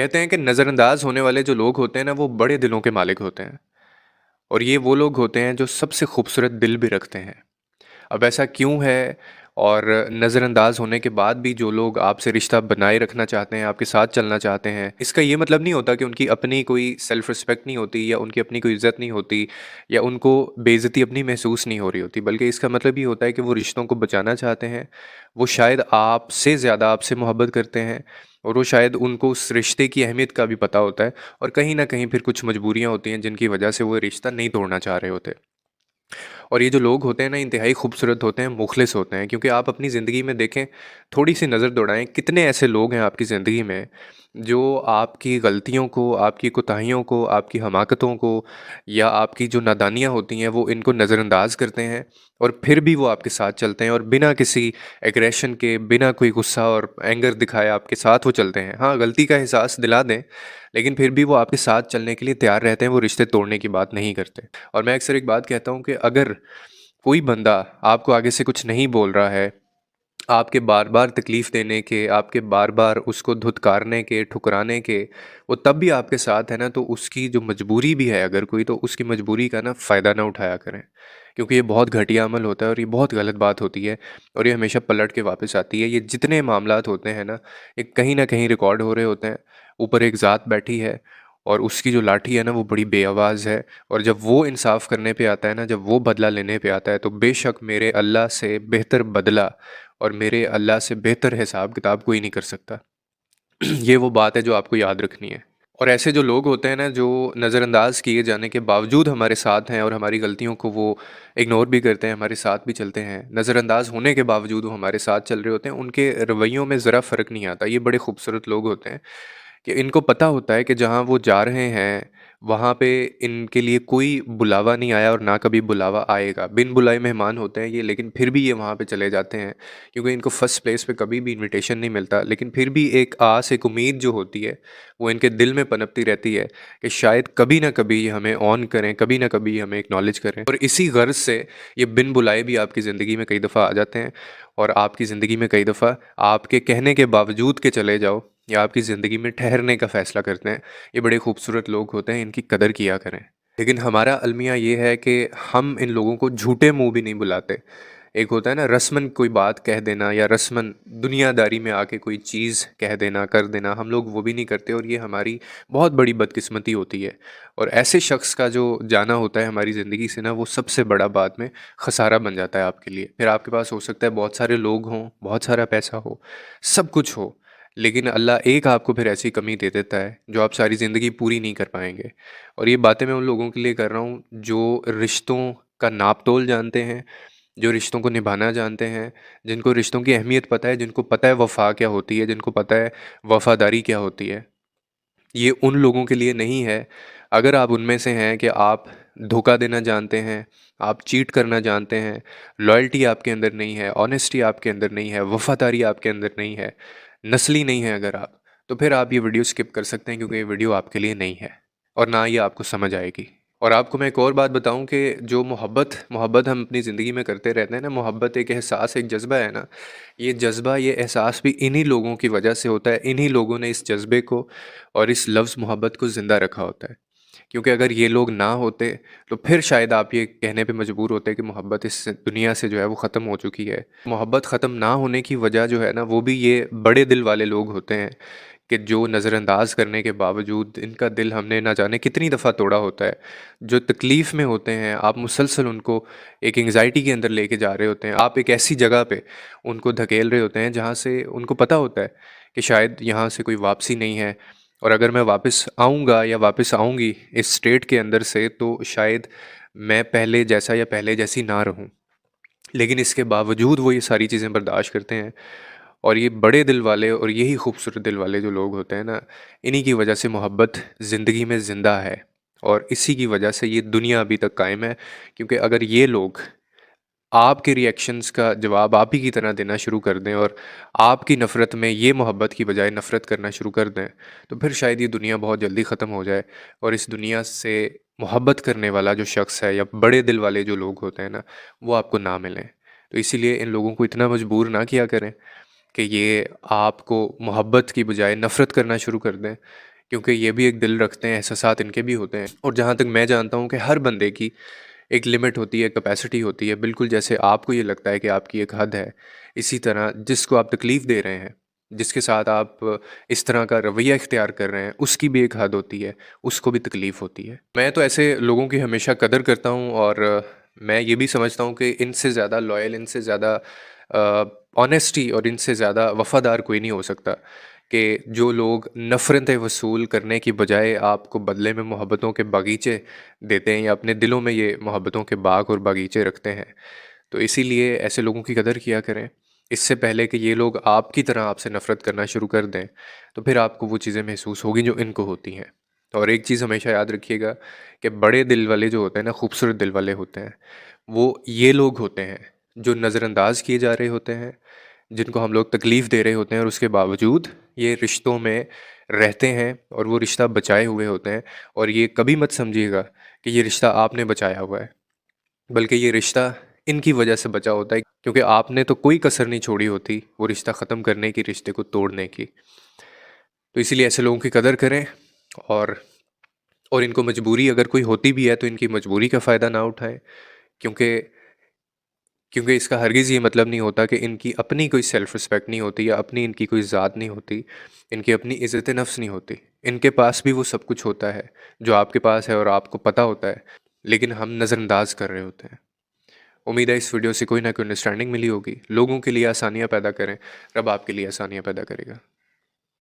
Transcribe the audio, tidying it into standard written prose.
कहते हैं कि नज़रअंदाज होने वाले जो लोग होते हैं ना वो बड़े दिलों के मालिक होते हैं। और ये वो लोग होते हैं जो सबसे खूबसूरत दिल भी रखते हैं। अब ऐसा क्यों है? और नज़रअंदाज होने के बाद भी जो लोग आपसे रिश्ता बनाए रखना चाहते हैं, आपके साथ चलना चाहते हैं, इसका ये मतलब नहीं होता कि उनकी अपनी कोई सेल्फ रिस्पेक्ट नहीं होती या उनकी अपनी कोई इज़्ज़त नहीं होती या उनको बेइज़्ज़ती अपनी महसूस नहीं हो रही होती, बल्कि इसका मतलब ये होता है कि वो रिश्तों को बचाना चाहते हैं। वो शायद आपसे ज़्यादा आपसे मोहब्बत करते हैं और वो शायद उनको उस रिश्ते की अहमियत का भी पता होता है, और कहीं न कहीं फिर कुछ मजबूरियाँ होती हैं जिनकी वजह से वो रिश्ता नहीं तोड़ना चाह रहे होते। और ये जो लोग होते हैं ना इंतहाई खूबसूरत होते हैं, मुखलिस होते हैं, क्योंकि आप अपनी ज़िंदगी में देखें, थोड़ी सी नज़र दौड़ाएं, कितने ऐसे लोग हैं आपकी ज़िंदगी में जो आपकी गलतियों को, आपकी कोताहियों को, आपकी हमाकतों को या आपकी जो नादानियाँ होती हैं वो इनको नज़रअंदाज करते हैं, और फिर भी वो आपके साथ चलते हैं और बिना किसी एग्रेशन के, बिना कोई गुस्सा और एंगर दिखाए आपके साथ वो चलते हैं। हाँ, गलती का एहसास दिला दें, लेकिन फिर भी वो आपके साथ चलने के लिए तैयार रहते हैं, वो रिश्ते तोड़ने की बात नहीं करते। और मैं अक्सर एक बात कहता हूँ कि अगर कोई बंदा आपको आगे से कुछ नहीं बोल रहा है, आपके बार-बार तकलीफ़ देने के, आपके बार-बार उसको धुतकारने के, ठुकराने के, वो तब भी आपके साथ है ना, तो उसकी जो मजबूरी भी है अगर कोई, तो उसकी मजबूरी का ना फ़ायदा ना उठाया करें। क्योंकि ये बहुत घटिया अमल होता है और ये बहुत गलत बात होती है, और ये हमेशा पलट के वापस आती है। ये जितने मामलात होते हैं ना, ये कहीं न कहीं रिकॉर्ड हो रहे होते हैं। ऊपर एक ज़ात बैठी है और उसकी जो लाठी है ना वो बड़ी बेआवाज़ है, और जब वो इंसाफ़ करने पे आता है ना, जब वो बदला लेने पे आता है, तो बेशक मेरे अल्लाह से बेहतर बदला और मेरे अल्लाह से बेहतर हिसाब किताब कोई नहीं कर सकता। ये वो बात है जो आपको याद रखनी है। और ऐसे जो लोग होते हैं ना, जो नज़रअंदाज किए जाने के बावजूद हमारे साथ हैं और हमारी गलतियों को वो इग्नोर भी करते हैं, हमारे साथ भी चलते हैं, नज़रअंदाज होने के बावजूद वो हमारे साथ चल रहे होते हैं, उनके रवैयों में ज़रा फ़र्क नहीं आता। ये बड़े खूबसूरत लोग होते हैं कि इनको पता होता है कि जहाँ वो जा रहे हैं, वहाँ पे इनके लिए कोई बुलावा नहीं आया और ना कभी बुलावा आएगा। बिन बुलाए मेहमान होते हैं ये, लेकिन फिर भी ये वहाँ पे चले जाते हैं, क्योंकि इनको फर्स्ट प्लेस पे कभी भी इनविटेशन नहीं मिलता। लेकिन फिर भी एक आस, एक उम्मीद जो होती है, वो इनके दिल में पनपती रहती है कि शायद कभी ना कभी ये हमें ऑन करें, कभी ना कभी हमें एक्नॉलेज करें। और इसी गर्ज़ से ये बिन बुलाए भी आपकी ज़िंदगी में कई दफ़ा आ जाते हैं, और आपकी ज़िंदगी में कई दफ़ा आपके कहने के बावजूद के चले जाओ या आपकी ज़िंदगी में ठहरने का फ़ैसला करते हैं। ये बड़े खूबसूरत लोग होते हैं, इनकी कदर किया करें। लेकिन हमारा अलमिया ये है कि हम इन लोगों को झूठे मुँह भी नहीं बुलाते। एक होता है ना रस्मन कोई बात कह देना, या रस्मन दुनियादारी में आके कोई चीज़ कह देना, कर देना, हम लोग वो भी नहीं करते, और ये हमारी बहुत बड़ी बदकिस्मती होती है। और ऐसे शख्स का जो जाना होता है हमारी ज़िंदगी से ना, वो सबसे बड़ा बाद में ख़सारा बन जाता है आपके लिए। फिर आपके पास हो सकता है बहुत सारे लोग हों, बहुत सारा पैसा हो, सब कुछ हो, लेकिन अल्लाह एक आपको फिर ऐसी कमी दे देता है जो आप सारी ज़िंदगी पूरी नहीं कर पाएँगे। और ये बातें मैं उन लोगों के लिए कर रहा हूँ जो रिश्तों का नाप-तोल जानते हैं, जो रिश्तों को निभाना जानते हैं, जिनको रिश्तों की अहमियत पता है, जिनको पता है वफ़ा क्या होती है, जिनको पता है वफ़ादारी क्या होती है। ये उन लोगों के लिए नहीं है। अगर आप उनमें से हैं कि आप धोखा देना जानते हैं, आप चीट करना जानते हैं, लॉयल्टी आपके अंदर नहीं है, ऑनेस्टी आपके अंदर नहीं है, वफ़ादारी आपके अंदर नहीं है, नस्ली नहीं है अगर आप, तो फिर आप ये वीडियो स्किप कर सकते हैं, क्योंकि ये वीडियो आपके लिए नहीं है और ना ये आपको समझ आएगी। और आपको मैं एक और बात बताऊँ कि जो मोहब्बत मोहब्बत हम अपनी ज़िंदगी में करते रहते हैं ना, मोहब्बत एक एहसास, एक जज़्बा है ना, ये जज़्बा, ये एहसास भी इन्हीं लोगों की वजह से होता है। इन्हीं लोगों ने इस जज़्बे को और इस लफ्ज़ मोहब्बत को ज़िंदा रखा होता है। क्योंकि अगर ये लोग ना होते, तो फिर शायद आप ये कहने पे मजबूर होते कि मोहब्बत इस दुनिया से जो है वो ख़त्म हो चुकी है। मोहब्बत ख़त्म ना होने की वजह जो है ना, वो भी ये बड़े दिल वाले लोग होते हैं कि जो नज़रअंदाज करने के बावजूद इनका दिल हमने ना जाने कितनी दफ़ा तोड़ा होता है। जो तकलीफ़ में होते हैं, आप मुसलसल उनको एक एंग्ज़ायटी के अंदर लेके जा रहे होते हैं। आप एक ऐसी जगह पे उनको धकेल रहे होते हैं जहाँ से उनको पता होता है कि शायद यहाँ से कोई वापसी नहीं है, और अगर मैं वापस आऊँगा या वापस आऊँगी इस स्टेट के अंदर से, तो शायद मैं पहले जैसा या पहले जैसी ना रहूँ। लेकिन इसके बावजूद वो ये सारी चीज़ें बर्दाश्त करते हैं, और ये बड़े दिल वाले और यही खूबसूरत दिल वाले जो लोग होते हैं ना, इन्हीं की वजह से मोहब्बत ज़िंदगी में ज़िंदा है, और इसी की वजह से ये दुनिया अभी तक कायम है। क्योंकि अगर ये लोग आपके रिएक्शंस का जवाब आप ही की तरह देना शुरू कर दें, और आपकी नफ़रत में ये मोहब्बत की बजाय नफ़रत करना शुरू कर दें, तो फिर शायद ये दुनिया बहुत जल्दी ख़त्म हो जाए, और इस दुनिया से मोहब्बत करने वाला जो शख्स है या बड़े दिल वाले जो लोग होते हैं ना, वो आपको ना मिलें। तो इसीलिए इन लोगों को इतना मजबूर ना किया करें। कि ये आपको मोहब्बत की बजाय नफ़रत करना शुरू कर दें, क्योंकि ये भी एक दिल रखते हैं, एहसासात इनके भी होते हैं। और जहाँ तक मैं जानता हूँ कि हर बंदे की एक लिमिट होती है, कैपेसिटी होती है, बिल्कुल जैसे आपको ये लगता है कि आपकी एक हद है, इसी तरह जिसको आप तकलीफ़ दे रहे हैं, जिसके साथ आप इस तरह का रवैया इख्तियार कर रहे हैं, उसकी भी एक हद होती है, उसको भी तकलीफ़ होती है। मैं तो ऐसे लोगों की हमेशा कदर करता हूँ और मैं ये भी समझता हूँ कि इनसे ज़्यादा लॉयल, इनसे ज़्यादा ऑनेस्टी और इनसे ज़्यादा वफ़ादार कोई नहीं हो सकता, कि जो लोग नफ़रतें वसूल करने की बजाय आपको बदले में मोहब्बतों के बागीचे देते हैं या अपने दिलों में ये मोहब्बतों के बाग और बागीचे रखते हैं। तो इसीलिए ऐसे लोगों की कदर किया करें। इससे पहले कि ये लोग आपकी तरह आपसे नफ़रत करना शुरू कर दें, तो फिर आपको वो चीज़ें महसूस होगी जो इनको होती हैं। और एक चीज़ हमेशा याद रखिएगा कि बड़े दिल वाले जो होते हैं ना, खूबसूरत दिल वाले होते हैं, वो ये लोग होते हैं जो नज़रअंदाज किए जा रहे होते हैं, जिनको हम लोग तकलीफ़ दे रहे होते हैं और उसके बावजूद ये रिश्तों में रहते हैं और वो रिश्ता बचाए हुए होते हैं। और ये कभी मत समझिएगा कि ये रिश्ता आपने बचाया हुआ है, बल्कि ये रिश्ता इनकी वजह से बचा होता है, क्योंकि आपने तो कोई कसर नहीं छोड़ी होती वो रिश्ता ख़त्म करने की, रिश्ते को तोड़ने की। तो इसीलिए ऐसे लोगों की कदर करें। और इनको मजबूरी अगर कोई होती भी है तो इनकी मजबूरी का फ़ायदा ना उठाएं, क्योंकि इसका हरगिज़ ये मतलब नहीं होता कि इनकी अपनी कोई सेल्फ़ रिस्पेक्ट नहीं होती या अपनी इनकी कोई ज़ात नहीं होती, इनकी अपनी इज़्ज़त नफ्स नहीं होती। इनके पास भी वो सब कुछ होता है जो आपके पास है और आपको पता होता है, लेकिन हम नज़रअंदाज कर रहे होते हैं। उम्मीद है इस वीडियो से कोई ना कोई अंडरस्टैंडिंग मिली होगी। लोगों के लिए आसानियाँ पैदा करें, रब आपके लिए आसानियाँ पैदा करेगा।